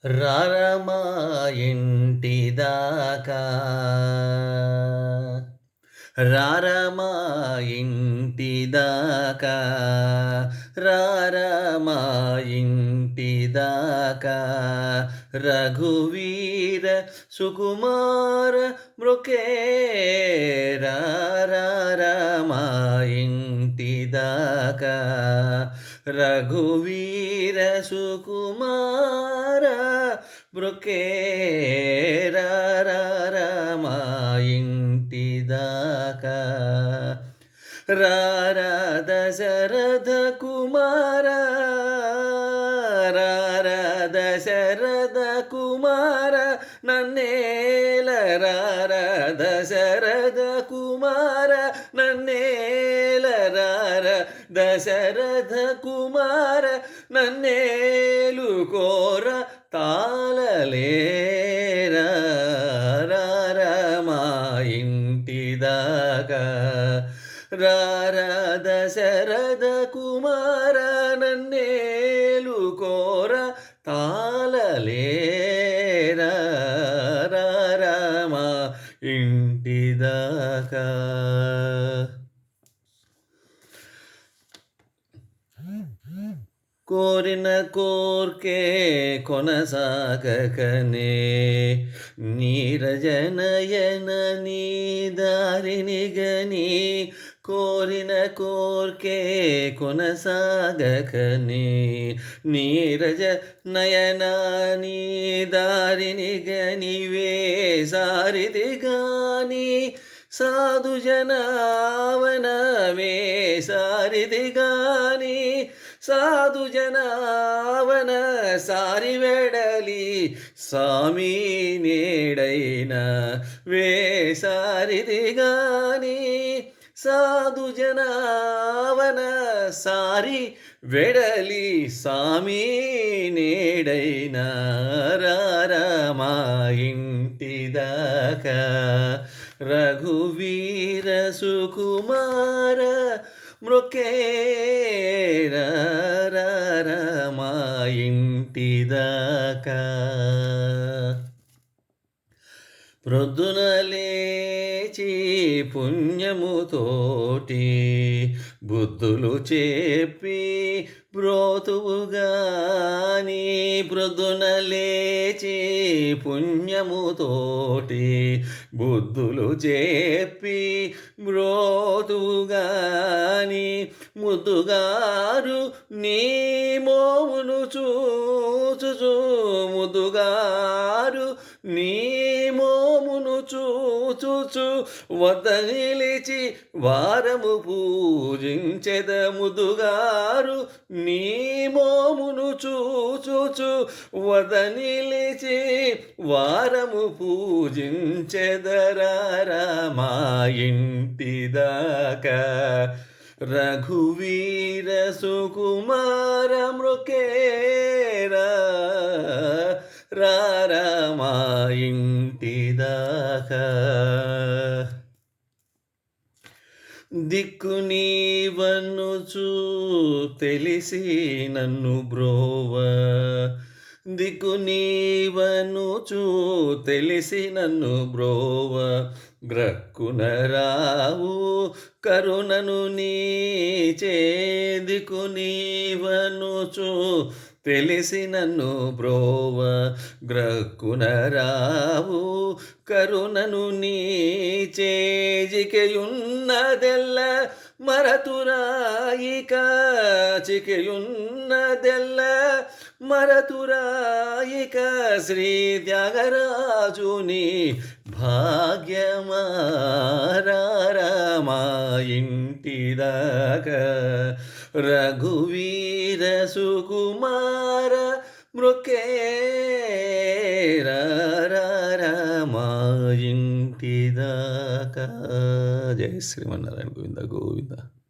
రారమా ఇంటి దాకా రారమా ఇంటి దాకా రారమా ఇంటి దాకా రఘువీర సుకుమార రారమా ఇంటి దాకా రఘువీర సుకుమార రారమా ఇంటి దాకా రారా దశరథ కుమార రారా దశరథ కుమార నన్నేల రారా దశరథ కుమార నన్నేల రారా దశరథ కుమార నన్నేలు కోర తాళలేరా రారమా ఇంటి దాకా రారా దశరథ కుమార నన్నేలు కోర తాళలేరా రారమా ఇంటి దాకా. కోరిన కోర్కే కొనసాగకనే నీరజనయన నీ దారిని గని కోరిన కోర్కే కొనసాగకనే నీరజ నయన నీ దారిని గని వేసారిది గాని సాధు జనావన వేసారిది గాని సాధు జనావన సారి వెడలి స్వామి నేడైన వేసారిది గాని సాధు జనావన సారి వెడలి స్వామి నేడైన రారమా ఇంటి దాకా రఘువీర సుకుమార రారమా ఇంటి దాకా. ప్రొద్దున లేచి పుణ్యముతోటి బుద్ధులు చెప్పి బ్రోతువుగాని ప్రొద్దున లేచి పుణ్యముతోటి బుద్ధులు చెప్పి బ్రోతువుగాని ముద్దుగారు నీ మోమును చూచుచు ముద్దుగారు నీ మోమును చూచుచు వద్ద నిలిచి వారము పూజించెద ముదుగారు నీ మోమును చూచుచు వద నిలిచి వారము పూజించెదరారమా ఇంటి దాకా రఘువీర సుకుమార రారమా ఇంటి దాకా. దిక్కు నీవనుచు తెలిసి నన్ను బ్రోవ దిక్కు నీవనుచు తెలిసి నన్ను బ్రోవ గ్రక్కున రావు కరుణను నీచే దిక్కు నీవనుచు తెలిసి నన్ను బ్రోవ గ్రక్కున రావు కరుణను నీచే జికెయున్నదెల్ల మరతురాయిక చికెయున్నదెల్ల మరతురాయిక శ్రీ త్యాగరాజుని భాగ్యమా రారమా ఇంటి దాకా రఘువీర సుకుమార రారమా ఇంటి దాకా. జై శ్రీమన్నారాయణ గోవింద గోవింద.